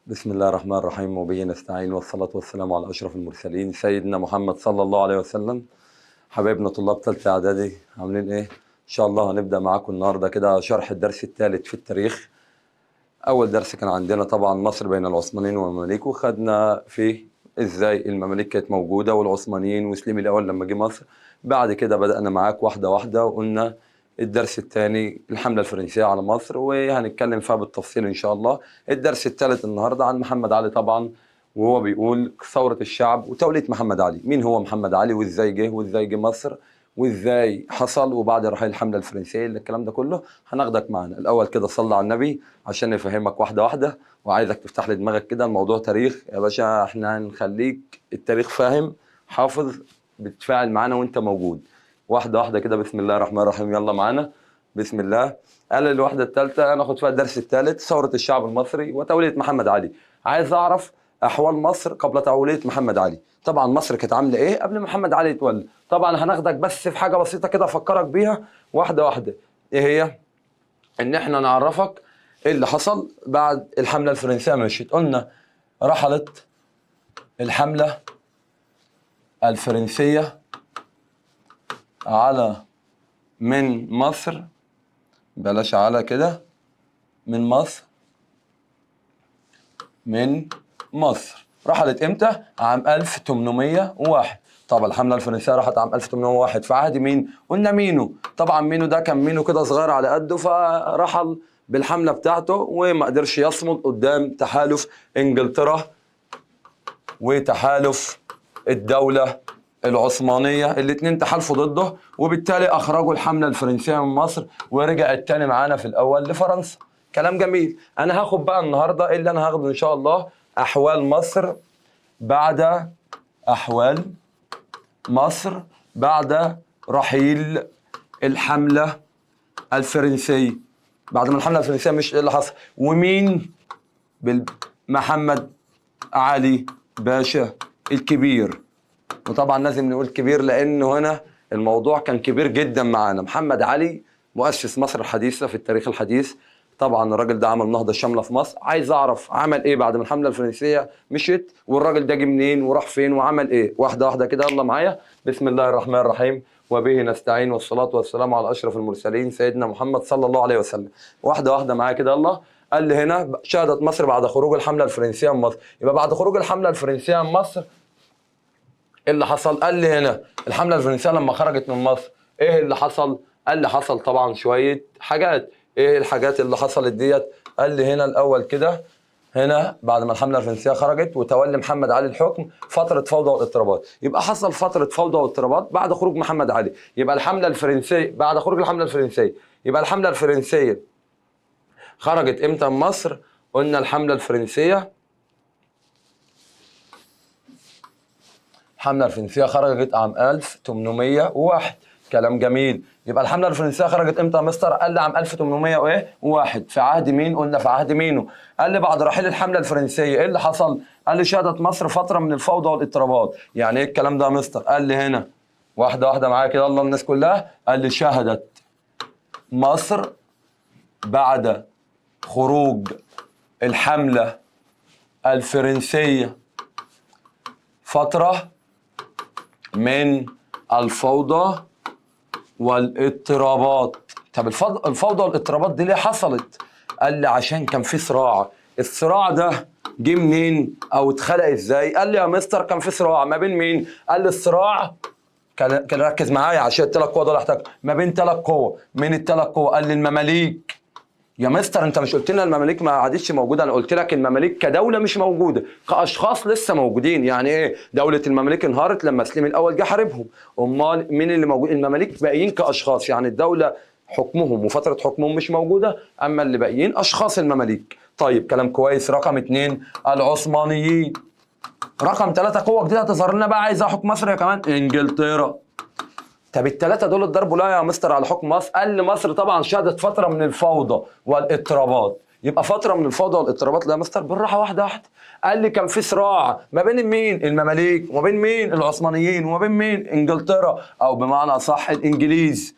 بسم الله الرحمن الرحيم وبه نستعين والصلاة والسلام على أشرف المرسلين سيدنا محمد صلى الله عليه وسلم. حبايبنا طلاب ثالثة إعدادي عاملين إيه؟ إن شاء الله هنبدأ معاكم النهاردة كده شرح الدرس الثالث في التاريخ. أول درس كان عندنا طبعا مصر بين العثمانيين والمماليك، وخدنا فيه إزاي المماليك كانت موجودة والعثمانيين وسليم الأول لما جه مصر. بعد كده بدأنا معاك واحدة واحدة وقلنا الدرس الثاني الحملة الفرنسية على مصر، وهنتكلم فيها بالتفصيل إن شاء الله. الدرس الثالث النهاردة عن محمد علي طبعا، وهو بيقول ثورة الشعب وتولية محمد علي. مين هو محمد علي وإزاي جه مصر وإزاي حصل وبعد رحيل الحملة الفرنسية، الكلام ده كله هناخدك معنا. الأول كده صلى على النبي عشان نفهمك واحدة واحدة، وعايزك تفتح لي دماغك كده. الموضوع تاريخ يا باشا، احنا هنخليك التاريخ فاهم حافظ بتتفاعل معانا وانت موجود. واحدة واحدة كده. بسم الله الرحمن الرحيم، يلا معانا بسم الله. قال الوحدة الثالثة هناخد فيها الدرس الثالث ثورة الشعب المصري وتولية محمد علي. عايز أعرف أحوال مصر قبل تولية محمد علي. طبعا مصر كانت عاملة إيه قبل محمد علي يتولى. طبعا هناخدك بس في حاجة بسيطة كده أفكرك بيها واحدة واحدة. إيه هي؟ إن إحنا نعرفك إيه اللي حصل بعد الحملة الفرنسية مشيت. قلنا رحلت الحملة الفرنسية على من مصر، بلاش على كده، من مصر رحلت امتى؟ عام 1801. طب الحملة الفرنسية راحت عام 1801 في عهد مين؟ قلنا مينو. طبعا مينو ده كان مينو كده صغير على قده، فرحل بالحملة بتاعته وما قدرش يصمد قدام تحالف انجلترا وتحالف الدولة العثمانية. الاتنين تحالفوا ضده، وبالتالي أخرجوا الحملة الفرنسية من مصر، ورجعت تاني معانا في الأول لفرنسا. كلام جميل. أنا هاخد بقى النهاردة اللي أنا هاخده إن شاء الله أحوال مصر بعد رحيل الحملة الفرنسية. بعد ما الحملة الفرنسية مش إيه اللي حصل ومين؟ محمد علي باشا الكبير. وطبعا لازم نقول كبير لانه هنا الموضوع كان كبير جدا معانا. محمد علي مؤسس مصر الحديثه في التاريخ الحديث. طبعا الراجل ده عمل نهضه شامله في مصر. عايز اعرف عمل ايه بعد ما الحمله الفرنسيه مشيت، والراجل ده جه منين وراح فين وعمل ايه. واحده واحده كده، يلا معايا. بسم الله الرحمن الرحيم وبه نستعين والصلاه والسلام على اشرف المرسلين سيدنا محمد صلى الله عليه وسلم. واحده واحده معايا كده، يلا. قال لي هنا شهدت مصر بعد خروج الحمله الفرنسيه من مصر. يبقى بعد خروج الحمله الفرنسيه من مصر ايه اللي حصل؟ قال لي هنا الحمله الفرنسيه لما خرجت من مصر ايه اللي حصل؟ قال لي حصل طبعا شويه حاجات. ايه الحاجات اللي حصلت ديت؟ قال لي هنا الاول كده، هنا بعد ما الحمله الفرنسيه خرجت وتولي محمد علي الحكم فتره فوضى واضطرابات. يبقى حصل فتره فوضى واضطرابات بعد خروج محمد علي. يبقى الحمله الفرنسيه بعد خروج الحمله الفرنسيه، يبقى الحمله الفرنسيه خرجت امتى من مصر؟ قلنا الحمله الفرنسيه الحملة الفرنسية خرجت عام 1801. كلام جميل. يبقى الحملة الفرنسية خرجت امتى يا مستر؟ قال لي عام 1801 في عهد مين؟ قلنا في عهد مينو. قال لي بعد رحيل الحملة الفرنسية ايه اللي حصل؟ قال لي شهدت مصر فترة من الفوضى والاضطرابات. يعني ايه الكلام ده يا مستر؟ قال لي هنا واحدة واحدة معايا كده، يلا الناس كلها. قال لي شهدت مصر بعد خروج الحملة الفرنسية فترة من الفوضى والاضطرابات. طب الفوضى والاضطرابات دي ليه حصلت؟ قال لي عشان كان في صراع. الصراع ده جه منين او اتخلق ازاي؟ قال لي يا مستر كان في صراع ما بين مين؟ قال لي الصراع كان ركز معايا عشان الثلاث قوى دول احتاج ما بين ثلاث قوى. من الثلاث قوى؟ قال لي المماليك. يا مستر انت مش قلت لنا المماليك ما عادتش موجوده؟ انا قلت لك المماليك كدوله مش موجوده، كاشخاص لسه موجودين. يعني ايه؟ دوله المماليك انهارت لما سليم الاول جه حاربهم. امال مين اللي موجود؟ المماليك باقيين كاشخاص، يعني الدوله حكمهم وفتره حكمهم مش موجوده، اما اللي باقيين اشخاص المماليك. طيب كلام كويس. رقم 2 العثمانيين. رقم 3 قوه جديده هتظهر لنا بقى عايزه حكم مصر يا كمان، انجلترا. طب الثلاثه دول اتضربوا لا يا مستر على حكم مصر؟ قال لي مصر طبعا شهدت فتره من الفوضى والاضطرابات. يبقى فتره من الفوضى والاضطرابات لا يا مستر، بالراحه واحده واحده. قال لي كان في صراع ما بين مين؟ المماليك، وما بين مين؟ العثمانيين، وما بين مين؟ انجلترا، او بمعنى اصح الانجليز.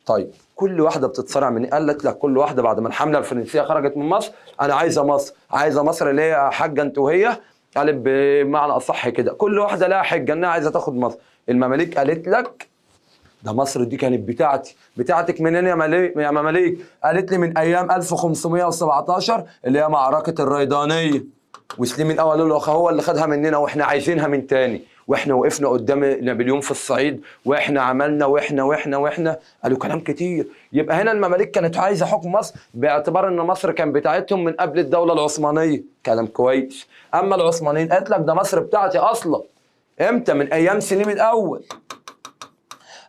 طيب كل واحده بتتصارع من إيه؟ قالت لك كل واحده بعد ما الحمله الفرنسيه خرجت من مصر، انا عايزه مصر، عايزه مصر اللي هي حاجه انت وهي، قالت بمعنى اصح كده كل واحده لها حجه انها عايزه تاخد مصر. المماليك قالت لك ده مصر دي كانت بتاعتي. بتاعتك منين يا مماليك؟ قالت لي من ايام 1517 اللي هي معركه الريدانيه، وسليم الاول هو اللي خدها مننا واحنا عايزينها من تاني، واحنا وقفنا قدام نابليون في الصعيد، واحنا عملنا واحنا قالوا كلام كتير. يبقى هنا المماليك كانت عايزه حكم مصر باعتبار ان مصر كان بتاعتهم من قبل الدوله العثمانيه، كلام كويس. اما العثمانيين قالت لك ده مصر بتاعتي اصلا. امتى؟ من ايام سليم الاول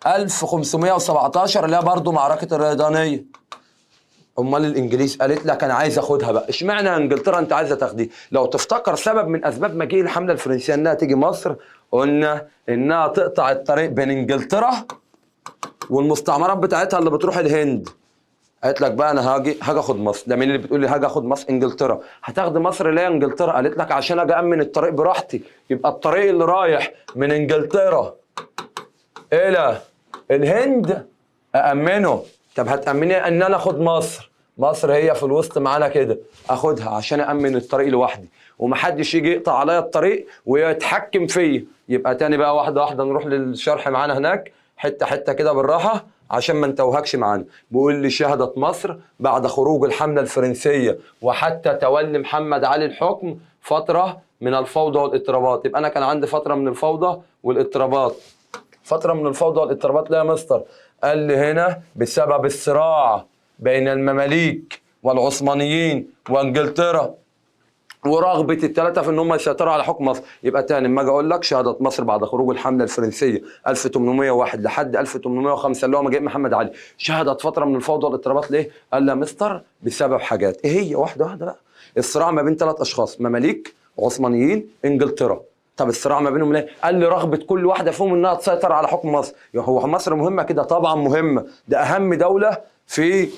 1517 اللي هي برضه معركه الريدانيه. امال الانجليز قالت لك انا عايز اخدها بقى. اشمعنى انجلترا انت عايزه تاخديه؟ لو تفتكر سبب من اسباب مجيء الحمله الفرنسيه انها تيجي مصر، قلنا انها تقطع الطريق بين انجلترا والمستعمرات بتاعتها اللي بتروح الهند. قالت لك بقى انا هاجي اخد مصر. ده مين اللي بتقول لي هاجي اخد مصر؟ انجلترا. هتاخد مصر ليه انجلترا؟ قالت لك عشان اجي امن الطريق براحتي. يبقى الطريق اللي رايح من انجلترا الى الهند أأمنه. طب هتأمني ان انا اخد مصر؟ مصر هي في الوسط معانا كده، اخدها عشان أأمن الطريق لوحدي ومحدش يجي يقطع عليا الطريق ويتحكم فيا. يبقى تاني بقى واحدة واحدة نروح للشرح معانا هناك حتة حتة كده بالراحة عشان ما نتوهكش معانا. بيقول لي شهدت مصر بعد خروج الحملة الفرنسية وحتى تولي محمد علي الحكم فترة من الفوضى والاضطرابات. يبقى انا كان عندي فترة من الفوضى والاضطرابات. فترة من الفوضى والاضطرابات ليه يا مستر؟ قال لي هنا بسبب الصراع بين المماليك والعثمانيين وانجلترا ورغبة الثلاثة في ان هم يسيطروا على حكم مصر. يبقى تاني اما اجي اقول لك شهدت مصر بعد خروج الحملة الفرنسية 1801 لحد 1805 اللي هو مجيء محمد علي، شهدت فترة من الفوضى والاضطرابات ليه؟ قال لي يا مستر بسبب حاجات. ايه هي؟ واحدة واحدة بقى. الصراع ما بين ثلاث اشخاص، مماليك، عثمانيين، انجلترا. طب الصراع ما بينهم ليه؟ قال لي رغبة كل واحدة فيهم انها تسيطر على حكم مصر. هو مصر مهمة كده؟ طبعا مهمة، ده اهم دولة في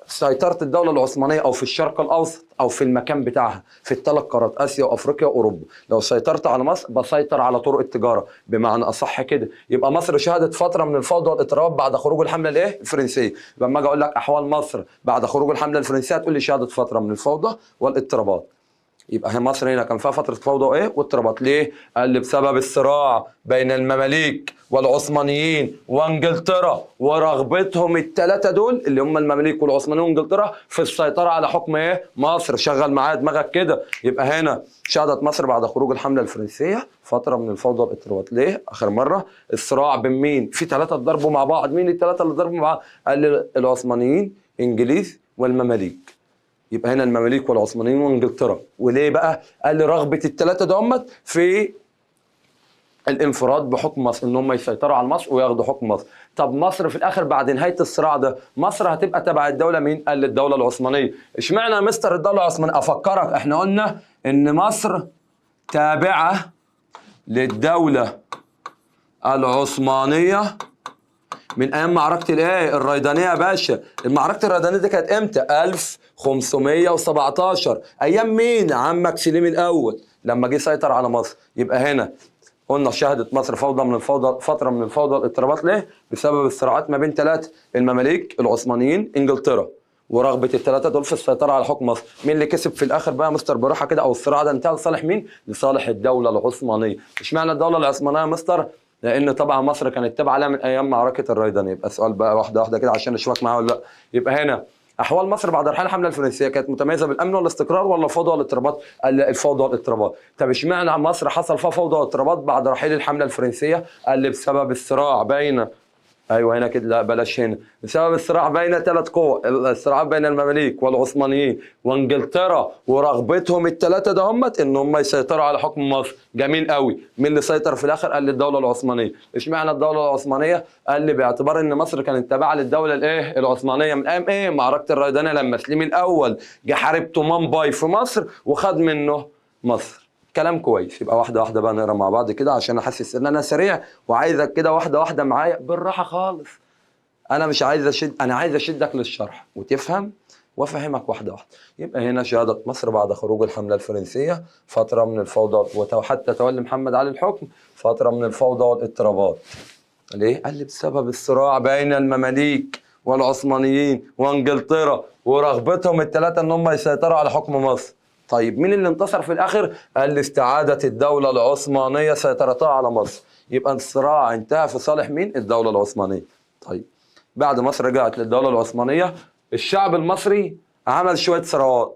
سيطرة الدولة العثمانية أو في الشرق الأوسط أو في المكان بتاعها في الثلاث قارات آسيا وأفريقيا وأوروبا. لو سيطرت على مصر بسيطر على طرق التجارة بمعنى أصح كده. يبقى مصر شهدت فترة من الفوضى والاضطراب بعد خروج الحملة الإيه؟ الفرنسية. لما أجي أقول لك أحوال مصر بعد خروج الحملة الفرنسية تقول لي شهدت فترة من الفوضى والاضطرابات. يبقى هي مصر هنا كان فيها فترة فوضى وايه؟ واضطرابات. ليه؟ قال لي بسبب الصراع بين المماليك والعثمانيين وانجلترا ورغبتهم الثلاثة دول اللي هم المماليك والعثمانيين وانجلترا في السيطرة على حكم ايه؟ مصر. شغل معايا دماغك كده. يبقى هنا شهدت مصر بعد خروج الحملة الفرنسية فترة من الفوضى والاضطرابات. ليه؟ آخر مرة الصراع بين مين؟ في ثلاثة ضربوا مع بعض. مين الثلاثة اللي ضربوا مع بعض؟ قال لي العثمانيين، انجليز، والمماليك. يبقى هنا المماليك والعثمانيين وانجلترا. وليه بقى؟ قال لي رغبه الثلاثه دول في الانفراد بحكم مصر، ان هم يسيطروا على مصر وياخدوا حكم مصر. طب مصر في الاخر بعد نهايه الصراع ده مصر هتبقى تبع الدوله مين؟ قال لي الدوله العثمانيه. اشمعنى يا مستر الدوله العثمانيه؟ افكرك احنا قلنا ان مصر تابعه للدوله العثمانيه من ايام معركه الايه؟ الريدانيه يا باشا. المعركه الريدانيه دي كانت امتى؟ 1517 ايام مين؟ عمك سليم الاول لما جه سيطر على مصر. يبقى هنا قلنا شهدت مصر فتره من الفوضى والاضطرابات. ليه؟ بسبب الصراعات ما بين ثلاثه، المماليك، العثمانيين، انجلترا، ورغبه الثلاثه دول في السيطره على حكم مصر. مين اللي كسب في الاخر بقى مستر براحه كده؟ او الصراع ده انتهى لصالح مين؟ لصالح الدوله العثمانيه. اشمعنى الدوله العثمانيه يا مستر؟ لان طبعا مصر كانت تابعه لها من ايام معركه الريدان. يبقى السؤال بقى واحده واحده كده عشان اشوفك معايا ولا لا. يبقى هنا احوال مصر بعد رحيل الحمله الفرنسيه كانت متميزه بالامن والاستقرار ولا الفوضى والاضطرابات؟ قال الفوضى والاضطرابات. طب اشمعنى مصر حصل فيها فوضى واضطرابات بعد رحيل الحمله الفرنسيه؟ قال لي بسبب الصراع بين، ايوه هنا كده، لا بلاش هنا، بسبب الصراع بين ثلاث قوى، الصراع بين المماليك والعثمانيين وانجلترا ورغبتهم الثلاثه ده ان هم يسيطروا على حكم مصر. جميل قوي. مين اللي سيطر في الاخر؟ قال لي الدوله العثمانيه. اشمعنى الدوله العثمانيه؟ قال لي باعتبار ان مصر كانت تابعه للدوله الايه؟ العثمانيه من ايام ايه؟ معركه الريدانيه لما سليم الاول جه حارب تومان باي في مصر وخد منه مصر. كلام كويس. يبقى واحده واحده بقى نقرا مع بعض كده عشان احسس ان انا سريع وعايزك كده واحده واحده معايا بالراحه خالص. انا مش عايز اشد، انا عايز اشدك للشرح وتفهم وافهمك واحده واحده. يبقى هنا شهاده مصر بعد خروج الحمله الفرنسيه فتره من الفوضى وحتى تولي محمد علي الحكم فتره من الفوضى والاضطرابات. ليه؟ قال لي بسبب الصراع بين المماليك والعثمانيين وانجلترا، ورغبتهم الثلاثه ان هم يسيطروا على حكم مصر. طيب مين اللي انتصر في الاخر؟ قال استعاده الدوله العثمانيه سيطرتها على مصر. يبقى الصراع انتهى في صالح مين؟ الدوله العثمانيه. طيب بعد مصر رجعت للدوله العثمانيه، الشعب المصري عمل شويه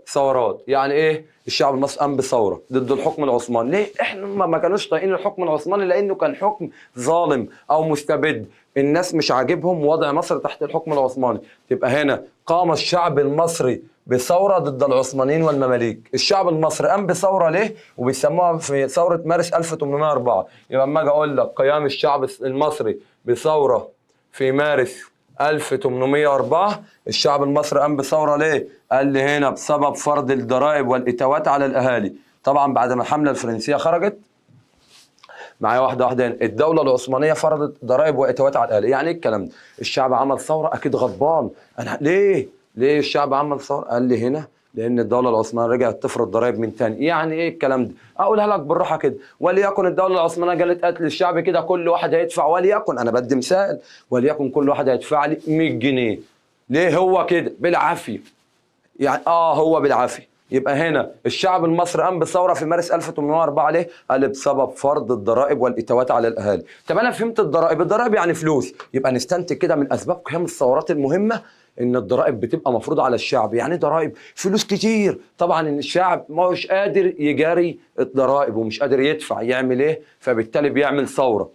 ثورات. يعني ايه؟ الشعب المصري قام بثوره ضد الحكم العثماني. ليه؟ احنا ما كانوش طايقين الحكم العثماني لانه كان حكم ظالم او مستبد. الناس مش عاجبهم وضع مصر تحت الحكم العثماني. تبقى هنا قام الشعب المصري بثوره ضد العثمانيين والمماليك. الشعب المصري قام بثوره ليه؟ وبيسموها في ثوره مارس 1804. يبقى اما اجي اقول لك قيام الشعب المصري بثوره في مارس 1804، الشعب المصري قام بثوره ليه؟ قال لي هنا بسبب فرض الضرائب والاتاوات على الاهالي. طبعا بعد ما الحمله الفرنسيه خرجت، معايا واحده واحده، الدوله العثمانيه فرضت ضرائب واتاوات على الاهالي. يعني ايه الكلام ده؟ الشعب عمل ثوره اكيد غضبان. انا ليه الشعب عمل ثوره؟ قال لي هنا لان الدوله العثمانيه رجعت تفرض ضرائب من تاني. يعني ايه الكلام ده؟ اقولها لك بالراحه كده. وليكن الدوله العثمانيه قالت قتل الشعب كده كل واحد هيدفع، وليكن انا بدي مثال، وليكن كل واحد هيدفع لي 100 جنيه. ليه هو كده؟ بالعافيه. يعني هو بالعافيه. يبقى هنا الشعب المصري قام بثوره في مارس 1804 ليه؟ قال بسبب فرض الضرائب والاتاوات على الاهالي. طب انا فهمت الضرائب يعني فلوس. يبقى نستنتج كده من اسباب قيام الثورات المهمه ان الضرائب بتبقى مفروضه على الشعب. يعني ضرائب فلوس كتير. طبعا ان الشعب ما هوش قادر يجاري الضرائب ومش قادر يدفع، يعمل ايه؟ فبالتالي بيعمل ثوره.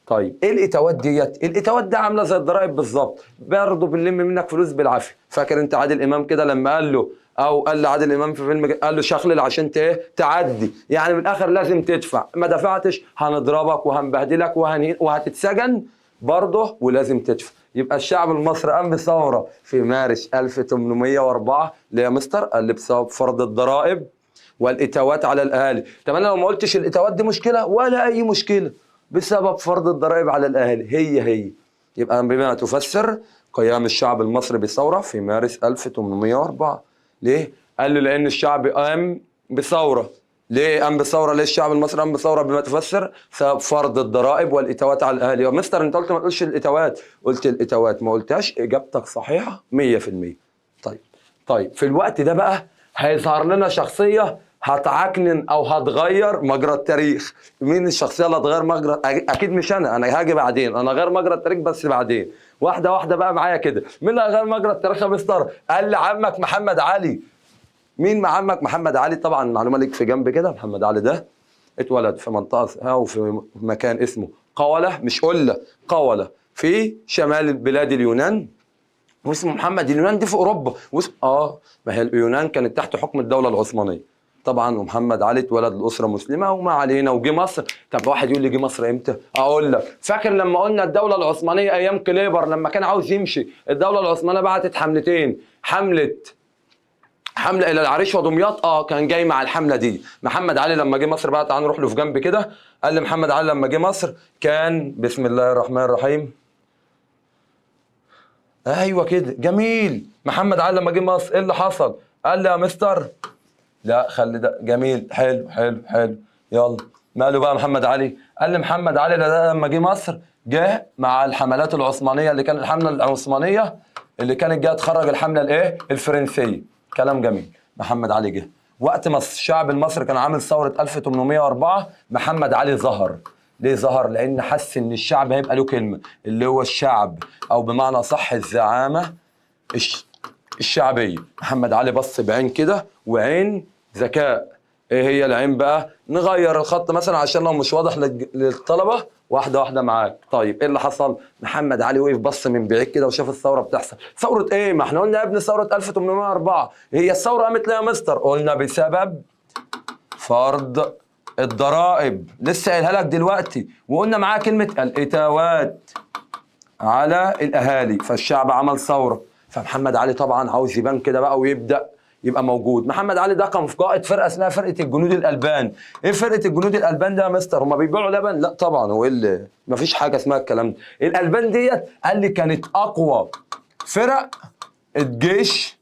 طيب ايه الاتاوات ديت؟ الاتاوات دي عامله زي الضرائب بالظبط، برضه بنلم منك فلوس بالعافيه. فاكر انت عادل امام كده لما قال له، او قال لعادل امام في فيلم قال له شخلل عشان تعدي، يعني من الاخر لازم تدفع، ما دفعتش هنضربك وهنبهدلك وهتتسجن برضه ولازم تدفع. يبقى الشعب المصري قام بثوره في مارس 1804 ليه يا مستر؟ قال لي بسبب فرض الضرائب والاتاوات على الاهالي. طب انا لو ما قلتش الاتاوات دي مشكله ولا اي مشكله، بسبب فرض الضرائب على الاهالي هي. يبقى بما تفسر قيام الشعب المصري بثوره في مارس 1804. ليه؟ قال له لان الشعب قام بثوره. ليه قام بثوره؟ ليه الشعب المصري قام بثوره بما تفسر؟ بسبب فرض الضرائب والاتاوات على الاهالي. يا مستر انت قلت ما تقولش الاتاوات، قلت الاتاوات ما قلتهاش، اجابتك صحيحه 100%. طيب في الوقت ده بقى هيظهر لنا شخصيه هتعكنن او هتغير مجرى التاريخ. مين الشخصيه اللي هتغير مجرى؟ اكيد مش انا هاجي بعدين، انا غير مجرى التاريخ بس بعدين. واحده واحده بقى معايا كده. مين اللي هيغير مجرى التاريخ يا مستر؟ قال لي عمك محمد علي. مين مع عمك محمد علي؟ طبعا معلومه ليك في جنب كده، محمد علي ده اتولد في منطقه او في مكان اسمه قوله، مش قله، قوله في شمال بلاد اليونان، واسمه محمد. اليونان دي في اوروبا، ما هي اليونان كانت تحت حكم الدوله العثمانيه طبعا. ومحمد علي اتولد لاسره مسلمه وما علينا، وجي مصر. طب واحد يقول لي جه مصر امتى؟ اقول لك، فاكر لما قلنا الدوله العثمانيه ايام كليبر لما كان عاوز يمشي، الدوله العثمانيه بعتت حملتين، حمله الى العريش ودمياط. كان جاي مع الحمله دي محمد علي لما جه مصر بقى. تعال نروح له في جنب كده. قال لي محمد علي لما جه مصر كان بسم الله الرحمن الرحيم. ايوه كده جميل. محمد علي لما جه مصر ايه اللي حصل؟ قال لي يا مستر، لا خلي ده جميل، حلو. يلا ماله بقى محمد علي؟ قال لي محمد علي لما جه مصر جه مع الحملات العثمانيه، اللي كان الحمله العثمانيه اللي كانت جايه تخرج الحمله الفرنسيه. كلام جميل. محمد علي جه وقت ما الشعب المصري كان عامل ثوره 1804. محمد علي ظهر. ليه ظهر؟ لان حس ان الشعب هيبقى له كلمه، اللي هو الشعب او بمعنى صح الزعامه الشعبيه. محمد علي بص بعين كده وعين ذكاء. ايه هي العين بقى؟ نغير الخط مثلا عشان لو مش واضح للطلبه. واحده واحده معاك. طيب ايه اللي حصل؟ محمد علي وقف بص من بعيد كده وشاف الثوره بتحصل. ثوره ايه؟ ما احنا قلنا يا ابني ثوره 1804. هي الثوره قامت ليه يا مستر؟ قلنا بسبب فرض الضرائب، لسه قايلها لك دلوقتي، وقلنا معاها كلمه الاتاوات على الاهالي. فالشعب عمل ثوره. فمحمد علي طبعا عاوز يبان كده بقى ويبدا يبقى موجود. محمد علي ده كان في قائد فرقه اسمها فرقه الجنود الالبان. ايه فرقه الجنود الالبان ده يا مستر؟ هما بيبيعوا لبن؟ لا طبعا، هو اللي مفيش حاجه اسمها الكلام ده. الالبان ديت قال لي كانت اقوى فرق الجيش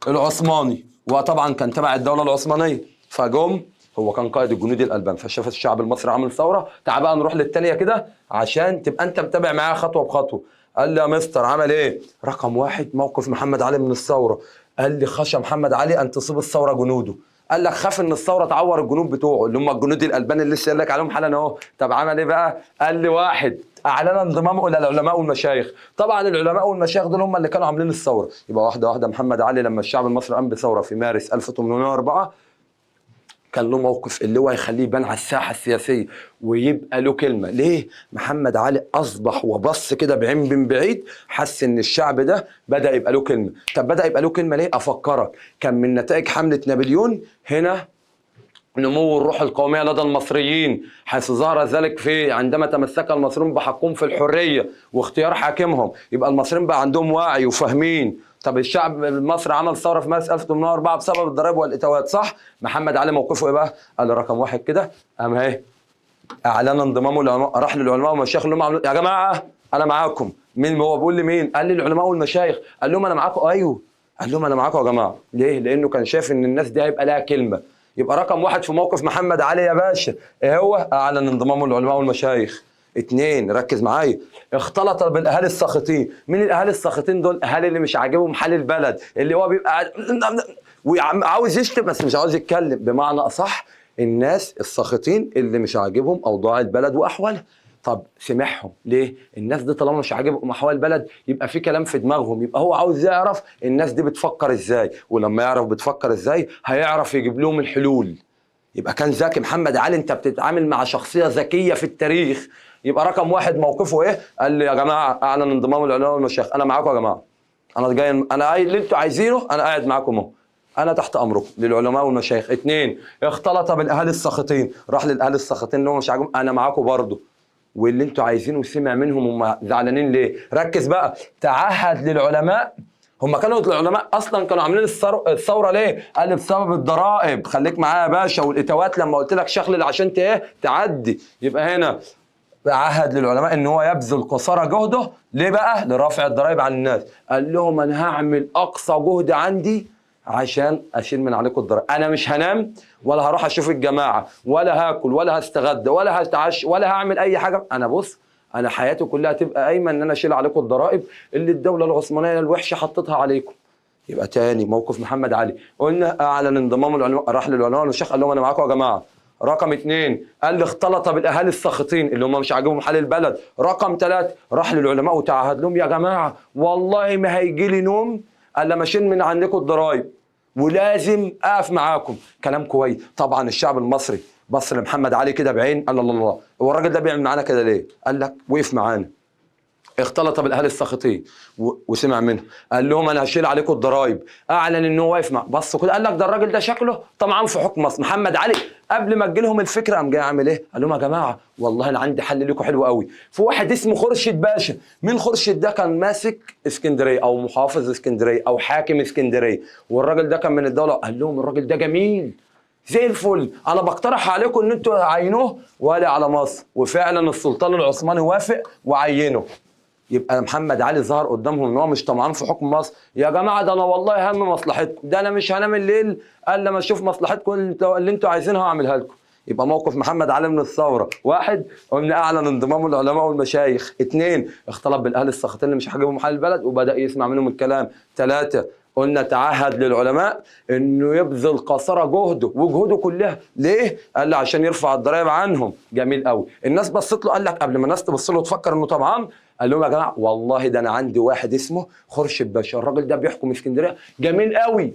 العثماني، وطبعا كان تبع الدوله العثمانيه. فجم هو كان قائد الجنود الالبان. فشاف الشعب المصري عامل ثوره. تعال بقى نروح للتانيه كده عشان تبقى انت متابع معايا خطوه بخطوه. قال لي يا مستر عمل ايه؟ رقم واحد موقف محمد علي من الثوره. قال لي خشى محمد علي ان تصيب الثوره جنوده. قال لك خاف ان الثوره تعور الجنود بتوعه اللي هم الجنود الالبان اللي لسه قال لك عليهم حالا اهو. طب عمل ايه بقى؟ قال لي واحد اعلن انضمامه الى العلماء والمشايخ. طبعا العلماء والمشايخ دول هم اللي كانوا عاملين الثوره. يبقى واحده واحده محمد علي لما الشعب المصري قام بثوره في مارس 1804 كان له موقف اللي هو هيخليه يبان على الساحه السياسيه ويبقى له كلمه. ليه؟ محمد علي اصبح وبص كده بعين من بعيد حس ان الشعب ده بدا يبقى له كلمه. طب بدا يبقى له كلمه ليه؟ افكرك كان من نتائج حمله نابليون هنا نمو الروح القوميه لدى المصريين، حيث ظهر ذلك في عندما تمسك المصريون بحقهم في الحريه واختيار حاكمهم. يبقى المصريين بقى عندهم وعي وفاهمين. طب الشعب المصري عمل ثوره في مارس 1804 بسبب الضرائب والاتاوات، صح؟ محمد علي موقفه ايه بقى؟ قال رقم واحد كده قام اهي اعلن انضمامه للعلماء، راح للعلماء والمشايخ اللي هم عملوا يا جماعه انا معاكم. مين هو بيقول لمين؟ قال لي العلماء والمشايخ. قال لهم انا معاكم. ايوه قال لهم انا معاكم يا جماعه. ليه؟ لانه كان شايف ان الناس دي هيبقى لها كلمه. يبقى رقم واحد في موقف محمد علي يا باشا ايه هو؟ اعلن انضمامه للعلماء والمشايخ. اتنين ركز معايا، اختلط بالاهالي الساخطين. مين الاهالي الساخطين دول؟ اهالي اللي مش عاجبهم حال البلد، اللي هو بيبقى وعاوز يشتم بس مش عاوز يتكلم. بمعنى اصح الناس الساخطين اللي مش عاجبهم اوضاع البلد واحوالها. طب سمعهم ليه؟ الناس دي طالما مش عاجبهم احوال البلد يبقى في كلام في دماغهم، يبقى هو عاوز يعرف الناس دي بتفكر ازاي، ولما يعرف بتفكر ازاي هيعرف يجيب لهم الحلول. يبقى كان ذكي محمد علي. انت بتتعامل مع شخصيه ذكيه في التاريخ. يبقى رقم واحد موقفه ايه؟ قال لي يا جماعه اعلن انضمام العلماء والمشايخ، انا معاكم يا جماعه. انا جاي، انا اللي انتوا عايزينه انا قاعد معاكم اهو. انا تحت امركم للعلماء والمشايخ. اتنين اختلط بالاهالي الساخطين، راح للاهالي الساخطين اللي هم مش عاجبهم، انا معاكم برضه واللي انتوا عايزينه. سمع منهم هم زعلانين ليه. ركز بقى، تعهد للعلماء. هم كانوا العلماء اصلا كانوا عاملين الثوره ليه؟ قال لي بسبب الضرائب. خليك معايا يا باشا، والاتوات لما قلت لك شخلل عشان ايه؟ تعدي. يبقى هنا عهد للعلماء ان هو يبذل قصارى جهده ليه بقى؟ لرفع الضرائب عن الناس. قال لهم انا هعمل اقصى جهد عندي عشان اشيل من عليكم الضرائب. انا مش هنام ولا هروح اشوف الجماعه ولا هاكل ولا هستغدى ولا هتعشى ولا هعمل اي حاجه. انا بص، انا حياتي كلها تبقى قايمه ان انا اشيل عليكم الضرائب اللي الدوله العثمانيه الوحشه حطتها عليكم. يبقى تاني موقف محمد علي قلنا اعلن انضمام العلماء، راح للعلماء والشيخ قال لهم انا معاكم يا جماعه. رقم اتنين قال لي اختلط بالاهالي الساخطين اللي هم مش عاجبهم حال البلد. رقم ثلاثة راح للعلماء وتعهد لهم يا جماعه والله ما هيجي لي نوم الا ما اشيل من عنكم الضرائب ولازم اقف معاكم. كلام كويس. طبعا الشعب المصري بص لمحمد علي كده بعين قال الله الله، هو الراجل ده بيعمل معانا كده ليه؟ قال لك وقف معانا. اختلط بالاهالي الساخطين وسمع منهم، قال لهم انا هشيل عليكم الضرايب. اعلن ان هو واقف مع، بصوا كده قال لك ده الراجل ده شكله طمعان في حكم مصر. محمد علي قبل ما تجيلهم الفكره قام جاي عامل ايه؟ قال لهم يا جماعه والله انا عندي حل لكم حلو قوي. في واحد اسمه خورشيد باشا. مين خورشيد ده؟ كان ماسك اسكندريه او محافظ اسكندريه او حاكم اسكندريه، والراجل ده كان من الدوله. قال لهم الراجل ده جميل زي الفل، انا بقترح عليكم ان انتوا عينوه والي على مصر. وفعلا السلطان العثماني وافق وعينه. يبقى محمد علي ظهر قدامهم ان هو مش طمعان في حكم مصر. يا جماعه ده انا والله هم مصلحتكم، ده انا مش هنام الليل الا لما اشوف مصلحتكم اللي انتوا عايزينها هعملها لكم. يبقى موقف محمد علي من الثوره، واحد قلنا اعلن انضمامه للعلماء والمشايخ. اثنين اختلط بالاهل الساخطين اللي مش عاجبهم حال البلد وبدا يسمع منهم الكلام. ثلاثه قلنا تعهد للعلماء انه يبذل قصارى جهده وجهوده كلها ليه؟ قال لي عشان يرفع الضرائب عنهم. جميل قوي. الناس بصت له قال لك قبل ما الناس تبص له وتفكر انه طبعا، قال لهم يا جماعه والله ده انا عندي واحد اسمه خورشيد باشا، الراجل ده بيحكم اسكندريه جميل قوي،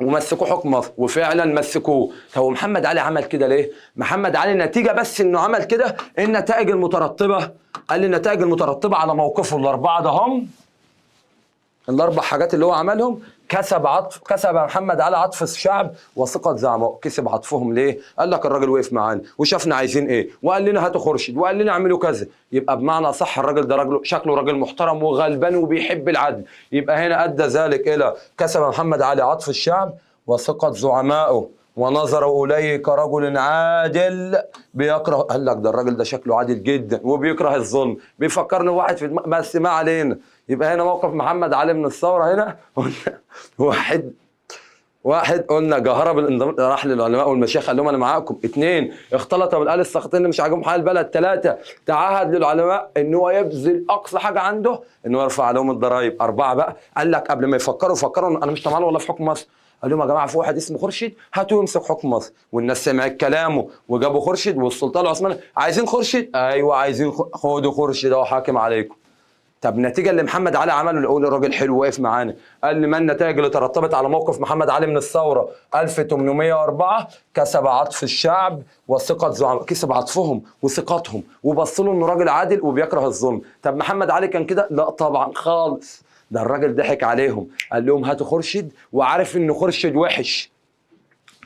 ومسكوه حكم مصر. وفعلا مسكوه. هو محمد علي عمل كده ليه؟ محمد علي نتيجه بس انه عمل كده النتائج المترتبه. قال لي النتائج المترتبه على موقفه الاربعه ده هم الاربع حاجات اللي هو عملهم. كسب محمد علي عطف الشعب وثقه زعماء. كسب عطفهم ليه؟ قال لك الراجل وقف معانا وشافنا عايزين ايه وقال لنا هاتوا خورشيد وقال لنا اعملوا كذا. يبقى بمعنى صح الراجل ده راجل شكله راجل محترم وغلبان وبيحب العدل. يبقى هنا ادى ذلك الى كسب محمد علي عطف الشعب وثقه زعمائه ونظروا اليه كرجل عادل بيكره. قال لك ده الراجل ده شكله عادل جدا وبيكره الظلم، بيفكرني بواحد في بس ما علينا. يبقى هنا موقف محمد علي من الثوره هنا واحد واحد قلنا جهره بالانضمام، راح للعلماء والمشايخ قال لهم انا معاكم. اثنين اختلط بالاهل الساخطين اللي مش عاجبهم حال البلد. ثلاثه تعهد للعلماء ان هو يبذل اقصى حاجه عنده ان هو يرفع عليهم الضرائب. اربعه بقى قال لك قبل ما يفكروا انا مش طمعان والله في حكم مصر، قال لهم يا جماعه في واحد اسمه خورشيد هاتوا يمسك حكم مصر. والناس سمعت كلامه وجابوا خورشيد، والسلطان العثماني عايزين خورشيد، ايوه عايزين خدوا خورشيد اهو حاكم عليكم. طب النتيجه اللي محمد علي عمله، يقول الراجل حلو واقف معانا، قال لي ما النتائج اللي ترتبت على موقف محمد علي من الثوره 1804؟ كسب عطف الشعب وثقه زعماء، كسب عطفهم وثقتهم وبصوا له انه راجل عادل وبيكره الظلم. طب محمد علي كان كده؟ لا طبعا خالص، ده الراجل ضحك عليهم قال لهم هاتوا خورشيد، وعارف ان خورشيد وحش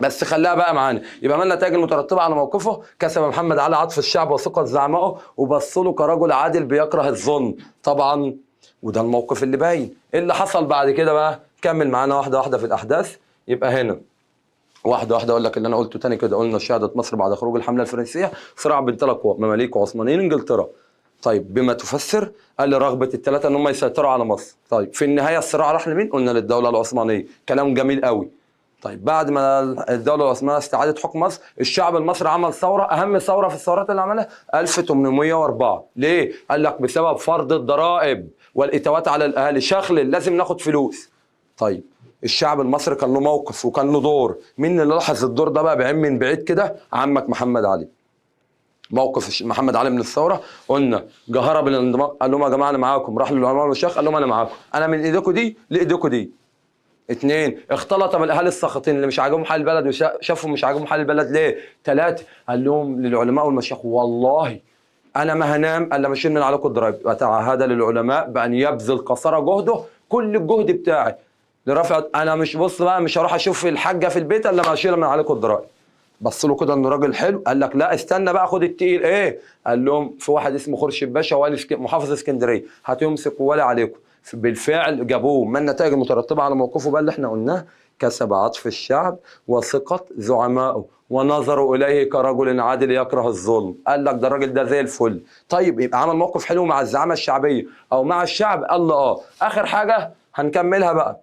بس خلاها بقى معانا. يبقى ما النتائج المترتبه على موقفه؟ كسب محمد علي عطف الشعب وثقه زعمائه وبص له كرجل عادل بيكره الظلم طبعا. وده الموقف اللي باين. ايه اللي حصل بعد كده بقى؟ كمل معانا واحده واحده في الاحداث. يبقى هنا واحده واحده اقول لك اللي انا قلته تاني كده. قلنا شهدت مصر بعد خروج الحمله الفرنسيه صراع بين ثلاث قوى، مماليك وعثمانيين انجلترا. طيب بما تفسر؟ قال لي رغبه الثلاثه ان هم يسيطروا على مصر. طيب في النهايه الصراع راح لمين؟ قلنا للدوله العثمانيه. كلام جميل قوي. طيب بعد ما الدولة العثمانية استعادت حكم مصر، الشعب المصري عمل ثورة، أهم ثورة في الثورات اللي عملها 1804. ليه؟ قال لك بسبب فرض الضرائب والإتاوات على الأهالي، شخل لازم ناخد فلوس. طيب الشعب المصري كان له موقف وكان له دور. مين اللي لاحظ الدور ده بقى بعين من بعيد كده؟ عمك محمد علي. موقف محمد علي من الثوره قلنا جهره بالانضمام، قال لهم يا جماعه انا معاكم. راح للعلماء والمشايخ قال لهم انا معاكم، انا من ايديكم دي لايديكم دي. اثنين اختلط بالاهالي الساخطين اللي مش عاجبهم حال البلد وشافوا مش عاجبهم حال البلد. ليه؟ ثلاثه قال لهم للعلماء والمشايخ والله انا ما هنام الا ما اشيل من عليكم الضرائب. وتعهد للعلماء بان يبذل قصارى جهده كل الجهد بتاعي لرفع. انا مش بص بقى مش هروح اشوف الحاجه في البيت الا ما اشيل من عليكم الضرائب. بص له كده انه راجل حلو، قال لك لا استنى بقى خد التقيل. ايه؟ قال لهم في واحد اسمه خورشيد باشا والي محافظ اسكندريه هتمسك ولي عليكم. بالفعل جابوه. ما النتائج المترتبه على موقفه بقى اللي احنا قلناه؟ كسب عطف الشعب وثقه زعمائه ونظروا اليه كرجل عادل يكره الظلم. قال لك ده الراجل ده زي الفل. طيب يبقى عمل موقف حلو مع الزعامه الشعبيه او مع الشعب؟ قال له اخر حاجه هنكملها بقى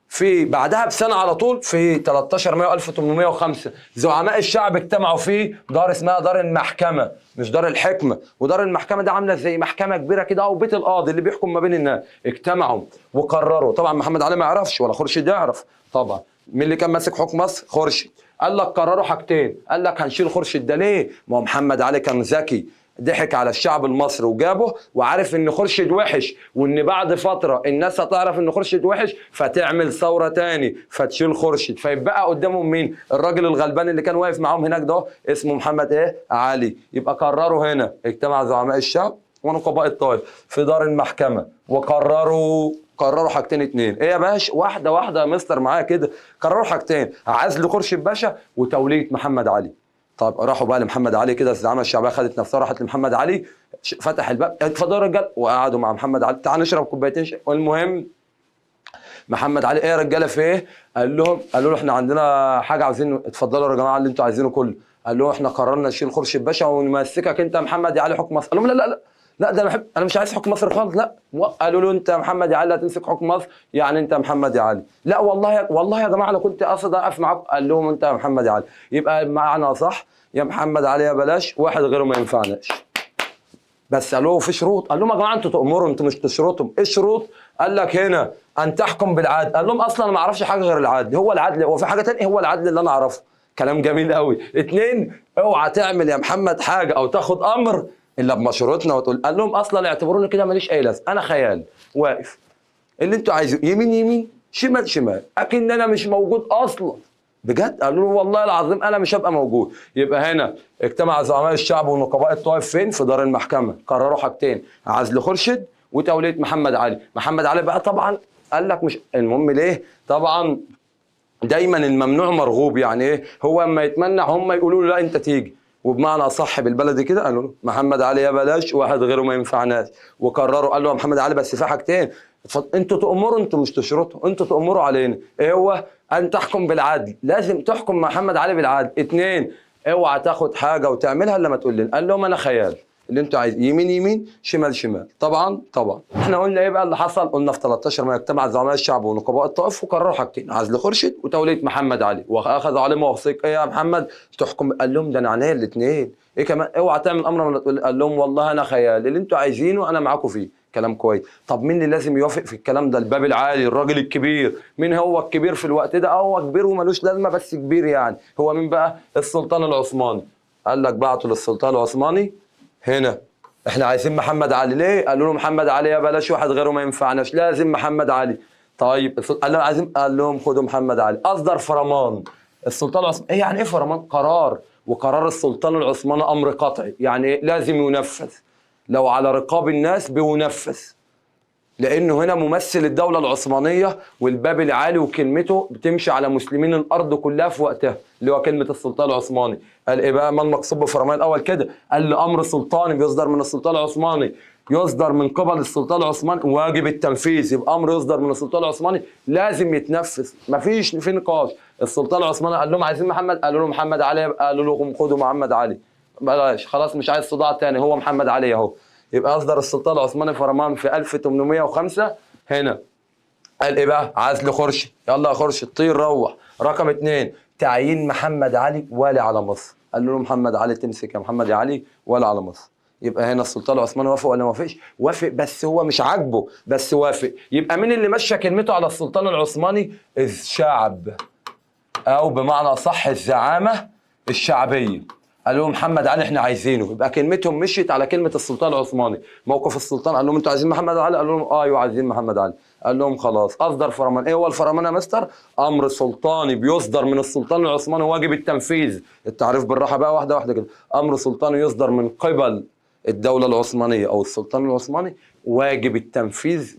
في بعدها بسنه على طول في 13 مايو 1805 زعماء الشعب اجتمعوا في دار اسمها دار المحكمه، مش دار الحكمه. ودار المحكمه ده عامله زي محكمه كبيره كده او بيت القاضي اللي بيحكم ما بين الناس. اجتمعوا وقرروا. طبعا محمد علي ما يعرفش ولا خورشيد يعرف طبعا. مين اللي كان ماسك حكم مصر؟ خورشيد. قال لك قرروا حاجتين. قال لك هنشيل خورشيد ده ليه؟ ما هو محمد علي كان ذكي، ضحك على الشعب المصري وجابه وعارف ان خورشيد وحش وان بعد فتره الناس هتعرف ان خورشيد وحش فتعمل ثوره تاني فتشيل خورشيد. فيبقى قدامهم مين؟ الراجل الغلبان اللي كان واقف معاهم هناك ده اسمه محمد ايه؟ علي. يبقى قرروا هنا اجتمع زعماء الشعب ونقباء الطائف في دار المحكمه وقرروا حاجتين اتنين. ايه يا باشا؟ واحده واحده يا مستر معايا كده. قرروا حاجتين: عزل خورشيد باشا وتوليه محمد علي. طب راحوا بقى لمحمد علي كده، الزعامه الشعبيه خدت نفسها راحت لمحمد علي، فتح الباب اتفضلوا يا رجاله وقعدوا مع محمد علي تعال نشرب كوبايتين شاي. والمهم محمد علي ايه يا رجاله في ايه؟ قالوا له احنا عندنا حاجه عاوزين. اتفضلوا يا جماعه اللي انتوا عايزينه كله. قال له احنا قررنا نشيل خورشيد باشا ونمسكك انت يا محمد علي حكم مصر. قال لهم لا لا لا لا ده انا مش عايز حكم مصر خالص. لا قالوا له انت يا محمد يا علي هتمسك حكم مصر؟ يعني انت يا محمد يا علي؟ لا والله يا جماعه انا كنت قاصد اقف معاكم. قال لهم انت يا محمد يا علي. يبقى معنى صح يا محمد علي يا بلاش، واحد غيره ما ينفعناش. بس قالوا في شروط. قال لهم يا جماعه انتوا تامروا انتوا مش تشرطوا. ايه الشروط؟ قال لك هنا ان تحكم بالعدل. قال لهم اصلا انا ما اعرفش حاجه غير العدل. هو العدل هو في حاجه ثانيه؟ هو العدل اللي انا اعرفه. كلام جميل قوي. اتنين اوعى تعمل يا محمد حاجه او تاخد امر الا بمشورتنا وتقول. قال لهم اصلا اعتبروني كده ماليش اي لازمه، انا خيال واقف اللي انتوا عايزينه يمين يمين شمال شمال اكن انا مش موجود اصلا. بجد قالوا له والله العظيم انا مش هبقى موجود. يبقى هنا اجتمع زعماء الشعب ونقباء الطائف فين؟ في دار المحكمه. قرروا حاجتين: عزل خورشيد وتوليه محمد علي. محمد علي بقى طبعا قال لك مش المهم. ليه؟ طبعا دايما الممنوع مرغوب. يعني ايه؟ هو اما يتمنع هم يقولوا له لا انت تيجي. وبمعنى اصح بالبلدي كده قالوا له محمد علي يا بلاش، واحد غيره ما ينفعناش. وقرروا قال له يا محمد علي بس في حاجتين انتوا تأمروا انتوا مش تشرطوا، انتوا تأمروا علينا. ايه هو؟ ان تحكم بالعدل. لازم تحكم محمد علي بالعدل. اتنين اوعى تاخد حاجه وتعملها الا ما تقول لنا. قال لهم انا خيال اللي انتوا عايزين، يمين يمين شمال شمال. طبعا احنا قلنا ايه بقى اللي حصل؟ قلنا في 13 ما اجتمع زعماء الشعب ونقباء الطائف وقرروا حاجتين: عزل خورشيد وتوليه محمد علي. واخذوا عليه مواثيق. ايه يا محمد تحكم؟ قال لهم ده انا عينيا الاثنين. ايه كمان؟ اوعى تعمل امر من تقول. قال لهم والله انا خيال، اللي انتوا عايزينه انا معاكم فيه. كلام كويس. طب مين اللي لازم يوافق في الكلام ده؟ الباب العالي، الراجل الكبير. مين هو الكبير في الوقت ده؟ هو كبير وملوش لازمه بس كبير يعني. هو مين بقى؟ السلطان العثماني. قال لك بعتوا للسلطان العثماني هنا احنا عايزين محمد علي. ليه؟ قالوا له محمد علي يا بلاش واحد غيره ما ينفعناش، لازم محمد علي. طيب قال لهم عايزين، قال لهم خدوا محمد علي. اصدر فرمان السلطان العثماني. ايه يعني ايه فرمان؟ قرار. وقرار السلطان العثماني امر قطعي، يعني إيه؟ لازم ينفذ. لو على رقاب الناس بينفذ، لانه هنا ممثل الدوله العثمانيه والباب العالي وكلمته بتمشي على مسلمين الارض كلها في وقتها، اللي هو كلمه السلطان العثماني. قال ايه بقى؟ ما المقصود بفرمان الاول كده؟ قال لي امر سلطاني بيصدر من السلطان العثماني، يصدر من قبل السلطان العثماني واجب التنفيذ. يبقى امر يصدر من السلطان العثماني لازم يتنفذ، مفيش في نقاش. السلطان العثماني قال لهم عايزين محمد، قالوا له محمد علي. قالوا لهم خدوا محمد علي، بلاش خلاص مش عايز صداع تاني، هو محمد علي اهو. يبقى اصدر السلطان العثماني فرمان في 1805 هنا. قال ايه بقى؟ عزل خورشيد. يلا يا خورشيد طير روح. رقم 2 تعيين محمد علي والي على مصر. قال له محمد علي تمسك يا محمد علي والي على مصر. يبقى هنا السلطان العثماني وافق ولا ما وافقش؟ وافق، بس هو مش عاجبه بس وافق. يبقى مين اللي مشى كلمته على السلطان العثماني؟ الشعب، او بمعنى صح الزعامه الشعبيه. قالوا محمد علي احنا عايزينه. يبقى كلمتهم مشيت على كلمه السلطان العثماني. موقف السلطان قال لهم انتوا عايزين محمد علي؟ قالوا لهم ايوه عايزين محمد علي. قال لهم خلاص. اصدر فرمان. ايه هو الفرمان يا مستر؟ امر سلطاني بيصدر من السلطان العثماني واجب التنفيذ. التعريف بالراحه بقى، واحده واحده كده. امر سلطاني يصدر من قبل الدوله العثمانيه او السلطان العثماني، واجب التنفيذ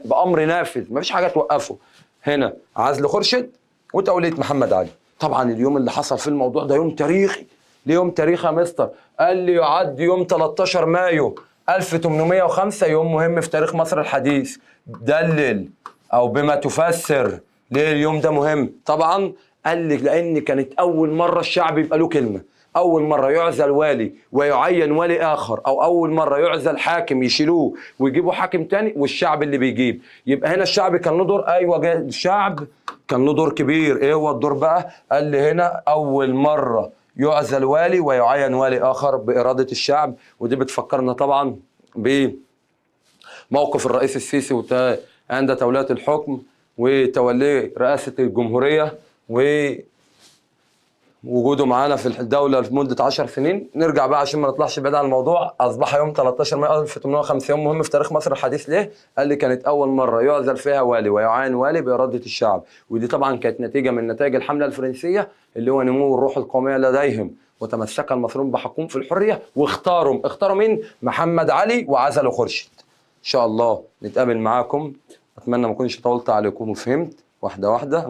بامر نافذ، مفيش حاجه توقفه. هنا عزل خورشيد وتوليه محمد علي. طبعا اليوم اللي حصل في الموضوع ده يوم تاريخي. ليه يوم تاريخي يا مستر؟ قال لي يعد يوم 13 مايو 1805 يوم مهم في تاريخ مصر الحديث. دلل او بما تفسر ليه اليوم ده مهم. طبعا قال لي لان كانت اول مره الشعب يبقى له كلمه، اول مره يعزل والي ويعين والي اخر، او اول مره يعزل حاكم يشيلوه ويجيبوا حاكم تاني والشعب اللي بيجيب. يبقى هنا الشعب كان له دور. ايوه الشعب كان له دور كبير. ايه هو الدور بقى؟ قال لي هنا اول مره يعزل والي ويعين والي اخر باراده الشعب. ودي بتفكرنا طبعا بموقف الرئيس السيسي عند توليه الحكم وتوليه رئاسه الجمهوريه ووجوده معانا في الدوله لمده 10 سنين. نرجع بقى عشان ما نطلعش بعيد عن الموضوع. اصبح يوم 13 مايو 1805 يوم مهم في تاريخ مصر الحديث. ليه؟ قال لي كانت اول مره يعزل فيها والي ويعين والي باراده الشعب. ودي طبعا كانت نتيجه من نتائج الحمله الفرنسيه اللي هو نمو الروح القوميه لديهم، وتمسك المصريون بحقهم في الحريه واختاروا مين؟ محمد علي وعزلوا خورشيد. ان شاء الله نتقابل معاكم. اتمنى ما اكونش طولت عليكم وفهمت واحده واحده.